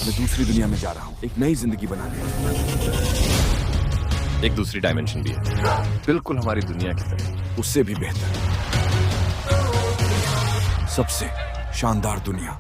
मैं दूसरी दुनिया में जा रहा हूँ, एक नई जिंदगी बनाने। एक दूसरी डायमेंशन भी है, बिल्कुल हमारी दुनिया की तरह, उससे भी बेहतर, सबसे शानदार दुनिया।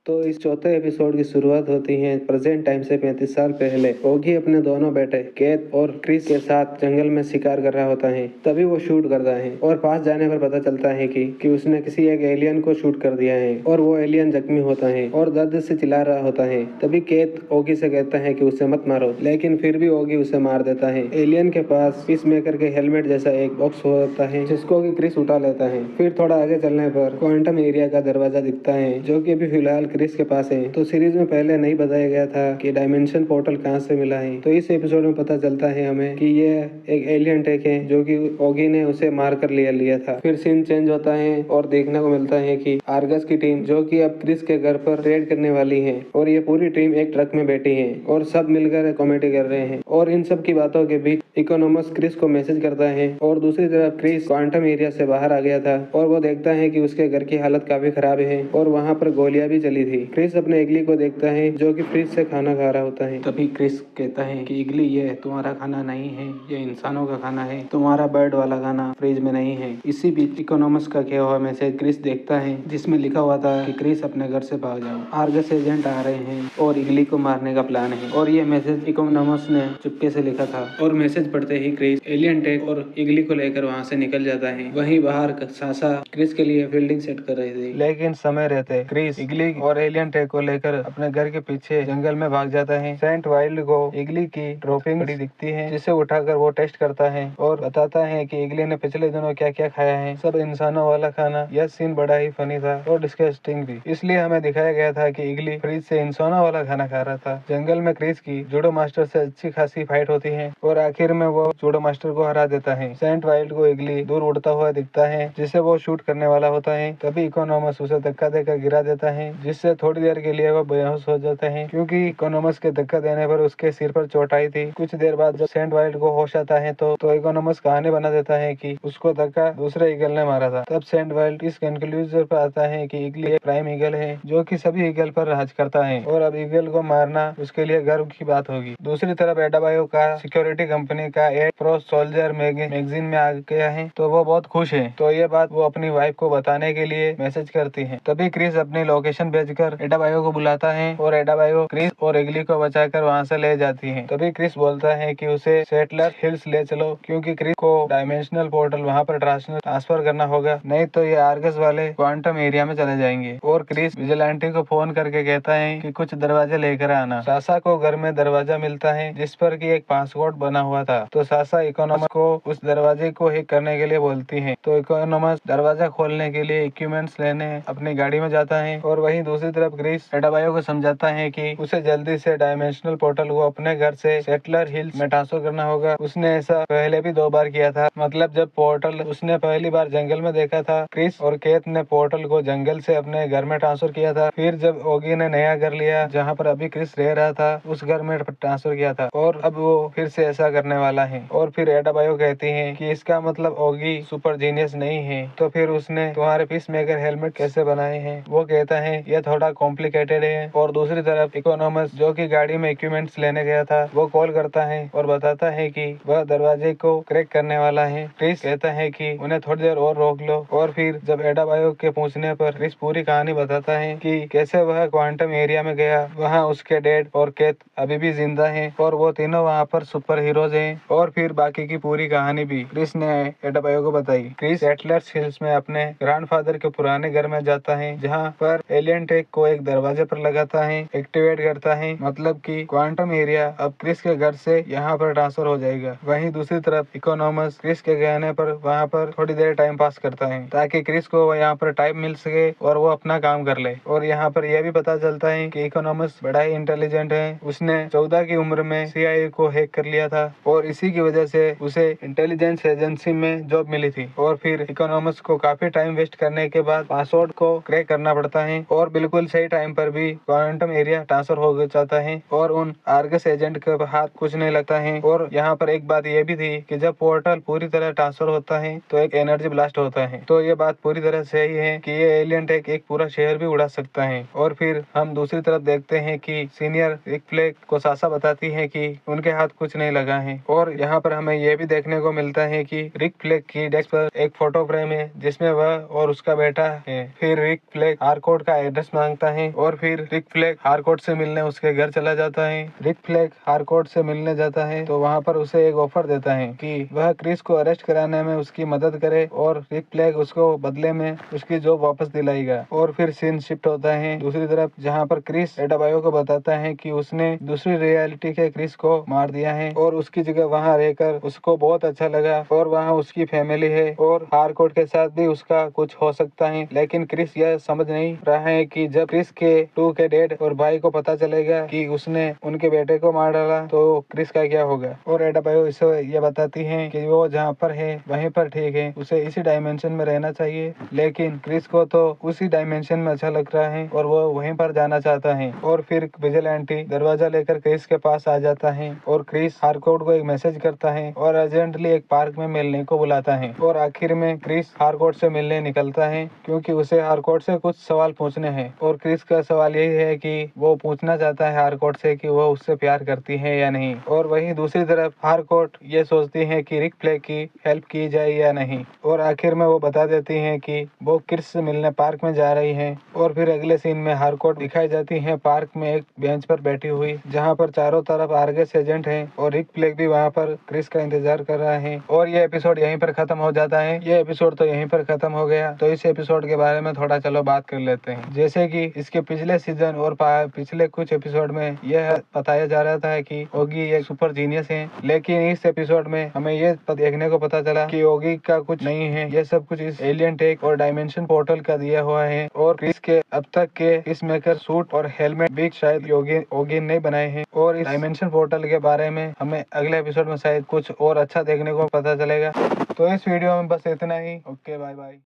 तो इस चौथे एपिसोड की शुरुआत होती है प्रेजेंट टाइम से 35 साल पहले। ओगी अपने दोनों बेटे केथ और क्रिस के साथ जंगल में शिकार कर रहा होता है। तभी वो शूट करता है और पास जाने पर पता चलता है कि उसने किसी एक एलियन को शूट कर दिया है और वो एलियन जख्मी होता है और दर्द से चिल्ला रहा होता है। तभी केथ ओगी से कहता है कि उसे मत मारो, लेकिन फिर भी ओगी उसे मार देता है। एलियन के पास पीसमेकर के हेलमेट जैसा एक बॉक्स होता है जिसको कि क्रिस उठा लेता है। फिर थोड़ा आगे चलने पर क्वांटम एरिया का दरवाजा दिखता है जो कि अभी फिलहाल क्रिस के पास है। तो सीरीज में पहले नहीं बताया गया था कि डायमेंशन पोर्टल कहां से मिला है। तो इस एपिसोड में पता चलता है हमें कि ये एक एलियन टेक है जो कि ओगी ने उसे मार कर लिया था। फिर सीन चेंज होता है और देखने को मिलता है कि आर्गस की टीम जो कि अब क्रिस के घर पर रेड करने वाली है और ये पूरी टीम एक ट्रक में बैठी है और सब मिलकर कॉमेडी कर रहे हैं। और इन सब की बातों के बीच इकोनॉमस क्रिस को मैसेज करता है और दूसरी तरफ क्रिस क्वांटम एरिया से बाहर आ गया था और वो देखता है कि उसके घर की हालत काफी खराब है और वहाँ पर गोलियां भी चली थी। क्रिस अपने इगली को देखता है जो कि फ्रिज से खाना खा रहा होता है। तभी क्रिस कहता है कि इगली ये तुम्हारा खाना नहीं है, ये इंसानों का खाना है, तुम्हारा बर्ड वाला खाना फ्रिज में नहीं है। इसी बीच इकोनॉमस का किया हुआ मैसेज क्रिस देखता है जिसमें लिखा हुआ था कि क्रिस अपने घर से भाग जाओ, आर्गस एजेंट आ रहे हैं और इगली को मारने का प्लान है। और ये मैसेज इकोनॉमस ने चुपके से लिखा था और मैसेज पढ़ते ही क्रिस एलियन टेक और इगली को लेकर वहाँ से निकल जाता है। वहीं बाहर सासा क्रिस के लिए फील्डिंग सेट कर रही थी, लेकिन समय रहते क्रिस इगली और एलियन टेक को लेकर अपने घर के पीछे जंगल में भाग जाता है। सेंट वाइल्ड को इगली की ड्रॉपिंग बड़ी दिखती है जिसे उठाकर वो टेस्ट करता है और बताता है कि इगली ने पिछले दिनों क्या क्या खाया है, सब इंसानों वाला खाना। यह सीन बड़ा ही फनी था और डिस्गस्टिंग भी, इसलिए हमें दिखाया गया था कि इगली फ्रिज से इंसानों वाला खाना खा रहा था। जंगल में क्रिस की जूडो मास्टर से अच्छी खासी फाइट होती है और आखिर में वो जूडो मास्टर को हरा देता है। सेंट वाइल्ड को इगली दूर उड़ता हुआ दिखता है जिसे वो शूट करने वाला होता है। तभी इकोनॉमस उसे धक्का देकर गिरा देता है जिससे थोड़ी देर के लिए वो बेहोश हो जाता है क्योंकि इकोनॉमस के धक्का देने पर उसके सिर पर चोट आई थी। कुछ देर बाद जब सेंट वाइल्ड को होश आता है तो इकोनॉमस कहानी बना देता है कि उसको धक्का दूसरे ईगल ने मारा था। तब सेंट वाइल्ड इस कंक्लूजन पर आता है कि इगली एक प्राइम ईगल है जो कि सभी ईगल पर राज करता है और अब ईगल को मारना उसके लिए गर्व की बात होगी। दूसरी तरफ एडाबायो का सिक्योरिटी कंपनी का एड प्रो सोल्जर मैगजीन में आ गया है तो वो बहुत खुश है। तो ये बात वो अपनी वाइफ को बताने के लिए मैसेज करती है। तभी क्रिस अपनी लोकेशन भेजकर एडाबायो को बुलाता है और एडाबायो क्रिस और इगली को बचाकर वहाँ से ले जाती है। तभी क्रिस बोलता है कि उसे सेटलर हिल्स ले चलो क्योंकि क्रिस को डायमेंशनल पोर्टल वहाँ पर ट्रांसफर करना होगा, नहीं तो ये आर्गस वाले क्वांटम एरिया में चले जाएंगे। और क्रिस विजिलेंटी को फोन करके कहता है कि कुछ दरवाजे लेकर आना। सासा को घर में दरवाजा मिलता है जिस पर की एक पासवर्ड बना हुआ था। तो सासा इकोनॉमस को उस दरवाजे को हैक करने के लिए बोलती है। तो इकोनॉमस दरवाजा खोलने के लिए इक्विपमेंट्स लेने अपनी गाड़ी में जाता है और वहीं दूसरी तरफ क्रिस एडाबायो को समझाता है कि उसे जल्दी से डायमेंशनल पोर्टल को अपने घर से सेटलर हिल्स में ट्रांसफर करना होगा। उसने ऐसा पहले भी 2 बार किया था, मतलब जब पोर्टल उसने पहली बार जंगल में देखा था, क्रिस और केथ ने पोर्टल को जंगल से अपने घर में ट्रांसफर किया था। फिर जब ओगी ने नया घर लिया जहाँ पर अभी क्रिस रह रहा था उस घर में ट्रांसफर किया था और अब वो फिर से ऐसा करने वाला है। और फिर एडाबायो कहती है कि इसका मतलब ओगी सुपर जीनियस नहीं है, तो फिर उसने तुम्हारे पीसमेकर हेलमेट कैसे बनाए हैं? वो कहता है यह थोड़ा कॉम्प्लिकेटेड है। और दूसरी तरफ इकोनॉमस जो कि गाड़ी में इक्विपमेंट्स लेने गया था वो कॉल करता है और बताता है कि वह दरवाजे को क्रैक करने वाला है। क्रिस कहता है कि उन्हें थोड़ी देर और रोक लो। और फिर जब एडाबायो के पूछने पर क्रिस पूरी कहानी बताता है कि कैसे वह क्वांटम एरिया में गया, वहाँ उसके डैड और केथ अभी भी जिंदा है और वो तीनों वहाँ पर सुपर हीरोज हैं। और फिर बाकी की पूरी कहानी भी क्रिस ने एडाबायो को बताई। क्रिस सेटलर्स हिल्स में अपने ग्रैंडफादर के पुराने घर में जाता है जहाँ पर एलियन टेक को एक दरवाजे पर लगाता है, एक्टिवेट करता है, मतलब कि क्वांटम एरिया अब क्रिस के घर से यहाँ पर ट्रांसफर हो जाएगा। वहीं दूसरी तरफ इकोनॉमस क्रिस के कहने पर वहाँ पर थोड़ी देर टाइम पास करता है ताकि क्रिस को यहाँ पर टाइम मिल सके और वो अपना काम कर ले। और यहाँ पर यह भी पता चलता है कि इकोनॉमस बड़ा ही इंटेलिजेंट है, उसने 14 की उम्र में CIA को हैक कर लिया था और इसी की वजह से उसे इंटेलिजेंस एजेंसी में जॉब मिली थी। और फिर इकोनॉमस को काफी टाइम वेस्ट करने के बाद पासवर्ड को क्रैक करना पड़ता है और बिल्कुल बिल्कुल सही टाइम पर भी क्वांटम एरिया ट्रांसफर हो जाता है और उन आर्गस एजेंट के हाथ कुछ नहीं लगता है। और यहाँ पर एक बात ये भी थी कि जब पोर्टल पूरी तरह ट्रांसफर होता है तो एक एनर्जी ब्लास्ट होता है। तो ये बात पूरी तरह सही है कि ये एलियन टेक एक पूरा शहर भी उड़ा सकता है। और फिर हम दूसरी तरफ देखते हैं कि सीनियर रिक फ्लैग को सासा बताती है कि उनके हाथ कुछ नहीं लगा है। और यहाँ पर हमें यह भी देखने को मिलता है कि रिक फ्लैग की डेस्क पर एक फोटो फ्रेम है जिसमें वह और उसका बेटा है। फिर रिक फ्लैग हारकोर्ट का एड्रेस मांगता है और फिर रिक फ्लैग हारकोर्ट से मिलने उसके घर चला जाता है। रिक फ्लैग हारकोर्ट से मिलने जाता है तो वहाँ पर उसे एक ऑफर देता है कि वह क्रिस को अरेस्ट कराने में उसकी मदद करे और रिक फ्लैग उसको बदले में उसकी जॉब वापस दिलाएगा। और फिर सीन शिफ्ट होता है दूसरी तरफ, जहाँ पर क्रिस एडाबायो को बताता है कि उसने दूसरी रियलिटी के क्रिस को मार दिया है और उसकी जगह वहाँ रहकर उसको बहुत अच्छा लगा और वहाँ उसकी फैमिली है और हारकोर्ट के साथ भी उसका कुछ हो सकता है। लेकिन क्रिस यह समझ नहीं रहा है कि जब क्रिस के टू के डैड और भाई को पता चलेगा कि उसने उनके बेटे को मार डाला तो क्रिस का क्या होगा। और एडाबायो इसे यह बताती है कि वो जहाँ पर है वहीं पर ठीक है, उसे इसी डायमेंशन में रहना चाहिए। लेकिन क्रिस को तो उसी डायमेंशन में अच्छा लग रहा है और वो वहीं पर जाना चाहता है। और फिर विजिलेंटी दरवाजा लेकर क्रिस के पास आ जाता है और क्रिस हारकोर्ट को एक मैसेज करता है और अर्जेंटली एक पार्क में मिलने को बुलाता है। और आखिर में क्रिस हारकोर्ट से मिलने निकलता है क्योंकि उसे हारकोर्ट से कुछ सवाल पूछने हैं। और क्रिस का सवाल यही है कि वो पूछना चाहता है हारकोर्ट से कि वो उससे प्यार करती है या नहीं। और वहीं दूसरी तरफ हारकोर्ट ये सोचती है कि रिक फ्लैग की हेल्प की जाए या नहीं। और आखिर में वो बता देती है कि वो क्रिस से मिलने पार्क में जा रही है। और फिर अगले सीन में हारकोर्ट दिखाई जाती है पार्क में एक बेंच पर बैठी हुई, जहाँ पर चारों तरफ आर्गस एजेंट हैं और रिक फ्लैग भी वहाँ पर क्रिस का इंतजार कर रहा है। और ये एपिसोड यहीं पर खत्म हो जाता है। ये एपिसोड तो यहीं पर खत्म हो गया। तो इस एपिसोड के बारे में थोड़ा चलो बात कर लेते हैं। जैसे कि इसके पिछले सीजन और पिछले कुछ एपिसोड में यह बताया जा रहा था कि ओगी एक सुपर जीनियस है, लेकिन इस एपिसोड में हमें ये देखने को पता चला कि ओगी का कुछ नहीं है, ये सब कुछ इस एलियन टेक और डायमेंशन पोर्टल का दिया हुआ है। और क्रिस के अब तक के पीस मेकर सूट और हेलमेट भी शायद ओगी ने बनाए हैं। और इस डायमेंशन पोर्टल के बारे में हमें अगले एपिसोड में शायद कुछ और अच्छा देखने को पता चलेगा। तो इस वीडियो में बस इतना ही। Okay, bye bye.